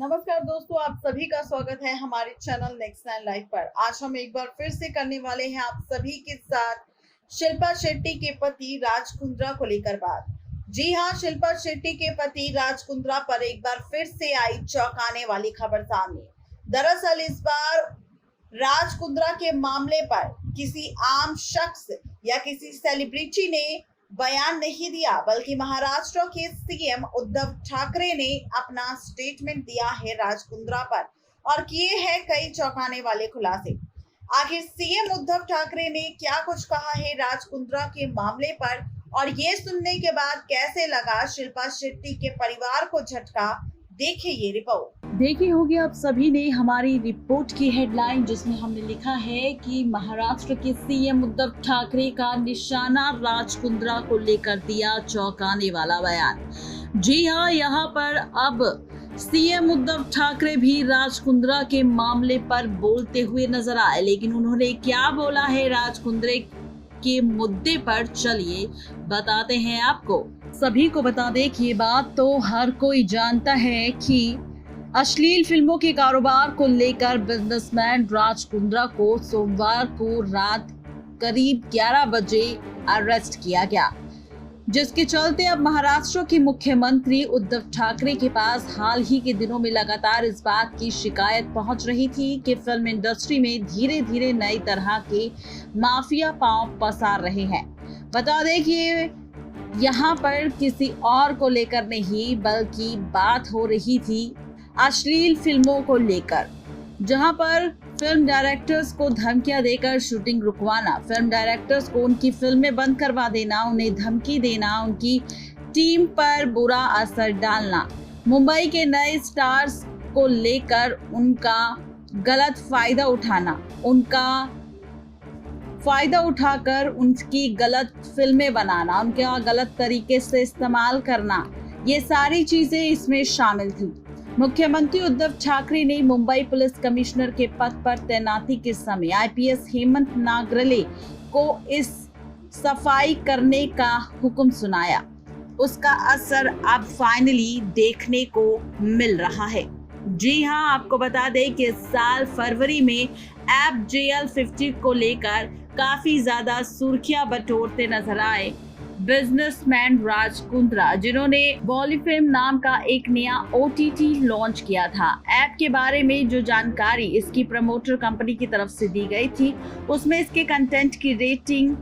नमस्कार दोस्तों, आप सभी का स्वागत है हमारे चैनल नेक्स्ट नाइन लाइव पर। आज हम एक बार फिर से करने वाले हैं आप सभी के साथ शिल्पा शेट्टी के पति राज कुंद्रा को लेकर बात। जी हां, शिल्पा शेट्टी के पति राज कुंद्रा पर एक बार फिर से आई चौंकाने वाली खबर सामने। दरअसल इस बार राज कुंद्रा के मामले पर किसी आम शख्स या किसी सेलिब्रिटी ने बयान नहीं दिया, बल्कि महाराष्ट्र के सीएम उद्धव ठाकरे ने अपना स्टेटमेंट दिया है राज कुंद्रा पर और किए हैं कई चौंकाने वाले खुलासे। आखिर सीएम उद्धव ठाकरे ने क्या कुछ कहा है राज कुंद्रा के मामले पर, और ये सुनने के बाद कैसे लगा शिल्पा शेट्टी के परिवार को झटका, देखिए ये रिपोर्ट। देखी होगी आप सभी ने हमारी रिपोर्ट की हेडलाइन, जिसमें हमने लिखा है कि महाराष्ट्र के सीएम उद्धव ठाकरे का निशाना राज कुंद्रा को लेकर दिया चौंकाने वाला बयान। जी हां, यहाँ पर अब सीएम उद्धव ठाकरे भी राज कुंद्रा के मामले पर बोलते हुए नजर आए, लेकिन उन्होंने क्या बोला है राज कुंद्रे के मुद्दे पर, चलिए बताते हैं आपको। सभी को बता दें कि ये बात तो हर कोई जानता है कि अश्लील फिल्मों के कारोबार को लेकर बिजनेसमैन राज कुंद्रा को सोमवार को रात करीब 11 बजे अरेस्ट किया गया, जिसके चलते अब महाराष्ट्र के मुख्यमंत्री उद्धव ठाकरे के पास हाल ही के दिनों में लगातार इस बात की शिकायत पहुंच रही थी कि फिल्म इंडस्ट्री में धीरे धीरे नई तरह के माफिया पांव पसार रहे हैं। बता दें कि यहाँ पर किसी और को लेकर नहीं, बल्कि बात हो रही थी अश्लील फिल्मों को लेकर, जहां पर फिल्म डायरेक्टर्स को धमकियां देकर शूटिंग रुकवाना, फिल्म डायरेक्टर्स को उनकी फिल्में बंद करवा देना, उन्हें धमकी देना, उनकी टीम पर बुरा असर डालना, मुंबई के नए स्टार्स को लेकर उनका गलत फायदा उठाना, उनका फायदा उठाकर उनकी गलत फिल्में बनाना, उनका गलत तरीके से इस्तेमाल करना, ये सारी चीजें इसमें शामिल थी। मुख्यमंत्री उद्धव ठाकरे ने मुंबई पुलिस कमिश्नर के पद पर तैनाती के समय आईपीएस हेमंत नागरले को इस सफाई करने का हुक्म सुनाया। उसका असर अब फाइनली देखने को मिल रहा है। जी हां, आपको बता दें कि इस साल फरवरी में ऐप JL50 को लेकर काफी ज्यादा सुर्खियां बटोरते नजर आए बिजनेसमैन राज कुंद्रा, जिन्होंने बॉलीफिल्म नाम का एक नया OTT लॉन्च किया था। ऐप के बारे में जो जानकारी इसकी प्रमोटर कंपनी की तरफ से दी गई थी, उसमें इसके कंटेंट की रेटिंग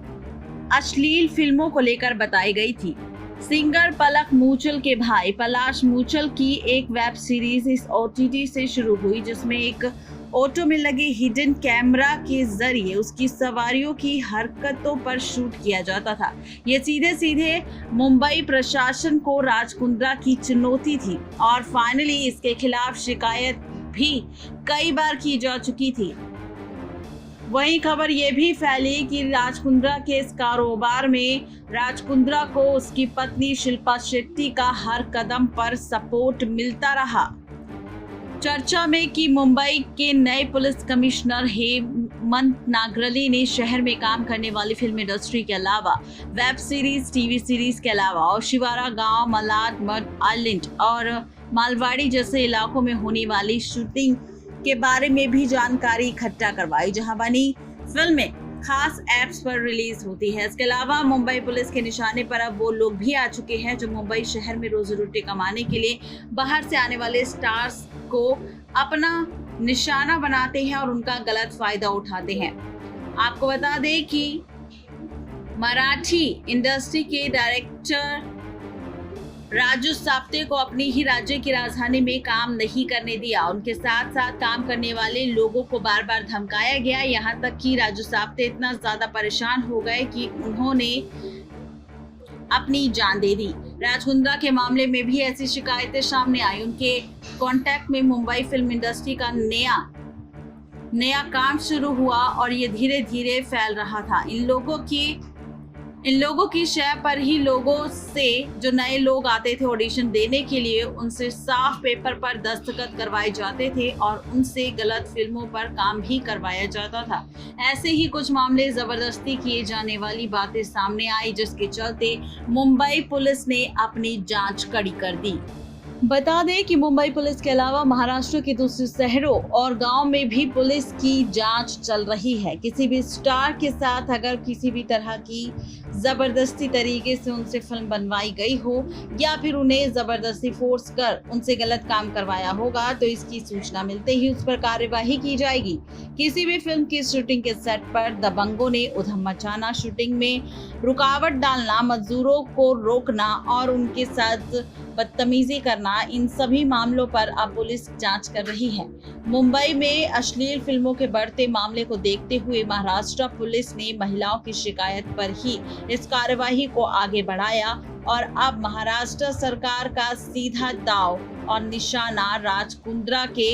अश्लील फिल्मों को लेकर बताई गई थी। सिंगर पलक मूचल के भाई पलाश मूचल की एक वेब सीरीज इस OTT से शुरू हुई, जिसमें एक ऑटो में लगे हिडन कैमरा के जरिए उसकी सवारियों की हरकतों पर शूट किया जाता था। ये सीधे सीधे मुंबई प्रशासन को राज कुंद्रा की चुनौती थी और फाइनली इसके खिलाफ शिकायत भी कई बार की जा चुकी थी। वहीं खबर ये भी फैली कि राज कुंद्रा के इस कारोबार में राज कुंद्रा को उसकी पत्नी शिल्पा शेट्टी का हर कदम पर सपोर्ट मिलता रहा। चर्चा में कि मुंबई के नए पुलिस कमिश्नर हेमंत नागरले ने शहर में काम करने वाली फिल्म इंडस्ट्री के अलावा वेब सीरीज, टीवी सीरीज के अलावा ओशिवारा गांव, मलाड, मड आइलैंड और मालवाड़ी जैसे इलाकों में होने वाली शूटिंग के बारे में भी जानकारी इकट्ठा करवाई, जहां बनी फिल्में खास ऐप्स पर रिलीज होती है। इसके अलावा मुंबई पुलिस के निशाने पर अब वो लोग भी आ चुके हैं जो मुंबई शहर में रोजी रोटी कमाने के लिए बाहर से आने वाले स्टार्स को अपना निशाना बनाते हैं और उनका गलत फायदा उठाते हैं। आपको बता दें कि मराठी इंडस्ट्री के डायरेक्टर राजू साप्ते को अपनी ही राज्य की राजधानी में काम नहीं करने दिया। उनके साथ साथ काम करने वाले लोगों को बार बार धमकाया गया, यहाँ तक कि राजू साप्ते इतना ज्यादा परेशान हो गए कि उन्होंने अपनी जान दे दी। राज कुंद्रा के मामले में भी ऐसी शिकायतें सामने आई। उनके कांटेक्ट में मुंबई फिल्म इंडस्ट्री का नया काम शुरू हुआ और ये धीरे धीरे फैल रहा था। इन लोगों की शय पर ही लोगों से, जो नए लोग आते थे ऑडिशन देने के लिए, उनसे साफ पेपर पर दस्तखत करवाए जाते थे और उनसे गलत फिल्मों पर काम भी करवाया जाता था। ऐसे ही कुछ मामले जबरदस्ती किए जाने वाली बातें सामने आई, जिसके चलते मुंबई पुलिस ने अपनी जांच कड़ी कर दी। बता दें कि मुंबई पुलिस के अलावा महाराष्ट्र के दूसरे शहरों और गांव में भी पुलिस की जांच चल रही है। किसी भी स्टार के साथ अगर किसी भी तरह की जबरदस्ती तरीके से उनसे फिल्म बनवाई गई हो या फिर उन्हें जबरदस्ती फोर्स कर उनसे गलत काम करवाया होगा तो इसकी सूचना मिलते ही उस पर कार्यवाही की जाएगी। किसी भी फिल्म की शूटिंग के सेट पर दबंगों ने उधम मचाना, शूटिंग में रुकावट डालना, मजदूरों को रोकना और उनके साथ बदतमीजी करना, इन सभी मामलों पर अब पुलिस जांच कर रही है। मुंबई में अश्लील फिल्मों के बढ़ते मामले को देखते हुए महाराष्ट्र पुलिस ने महिलाओं की शिकायत पर ही इस कार्यवाही को आगे बढ़ाया और अब महाराष्ट्र सरकार का सीधा दाव और निशाना राज कुंद्रा के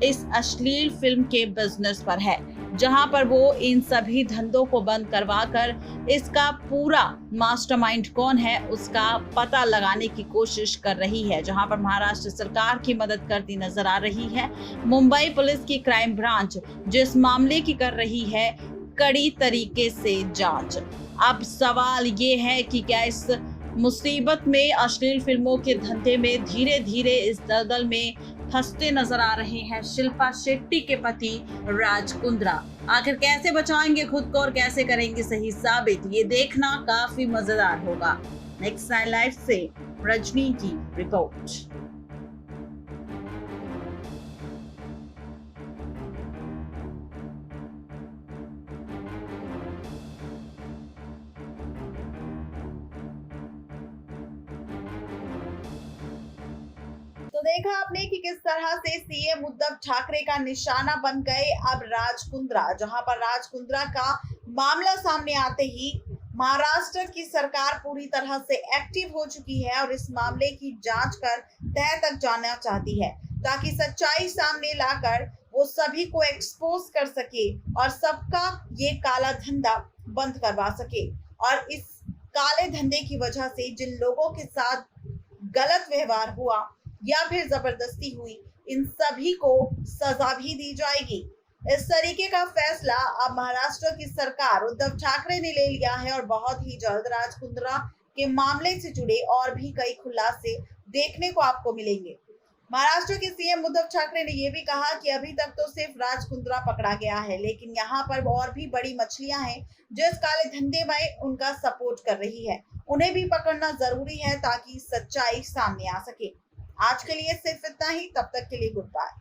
इस अश्लील फिल्म के बिजनेस पर है, जहां पर वो इन सभी धंधों को बंद करवाकर इसका पूरा मास्टरमाइंड कौन है उसका पता लगाने की कोशिश कर रही है, जहां पर महाराष्ट्र सरकार की मदद करती नजर आ रही है। मुंबई पुलिस की क्राइम ब्रांच जिस मामले की कर रही है कड़ी तरीके से जांच। अब सवाल ये है कि क्या इस मुसीबत में अश्लील फिल्मों के धंधे में धीरे धीरे इस दलदल में फंसते नजर आ रहे हैं शिल्पा शेट्टी के पति राज कुंद्रा। आखिर कैसे बचाएंगे खुद को और कैसे करेंगे सही साबित, ये देखना काफी मजेदार होगा। नेक्स्ट 9 लाइव से रजनी की रिपोर्ट। तो देखा आपने कि किस तरह से सीएम उद्धव ठाकरे का निशाना बन गए अब राज कुंद्रा, जहां पर राज कुंद्रा का मामला सामने आते ही महाराष्ट्र की सरकार पूरी तरह से एक्टिव हो चुकी है और इस मामले की जांच कर तह तक जाना चाहती है ताकि सच्चाई सामने लाकर वो सभी को एक्सपोज कर सके और सबका ये काला धंधा बंद करवा सके। और इस काले धंधे की वजह से जिन लोगों के साथ गलत व्यवहार हुआ या फिर जबरदस्ती हुई, इन सभी को सजा भी दी जाएगी। इस तरीके का फैसला अब महाराष्ट्र की सरकार उद्धव ठाकरे ने ले लिया है और बहुत ही जल्द राज कुंद्रा के मामले से जुड़े और भी कई खुलासे देखने को आपको मिलेंगे। महाराष्ट्र के सीएम उद्धव ठाकरे ने यह भी कहा कि अभी तक तो सिर्फ राज कुंद्रा पकड़ा गया है, लेकिन यहाँ पर और भी बड़ी मछलियां हैं जो इस काले धंधे में उनका सपोर्ट कर रही है। उन्हें भी पकड़ना जरूरी है ताकि सच्चाई सामने आ सके। आज के लिए सिर्फ इतना ही, तब तक के लिए गुड बाय।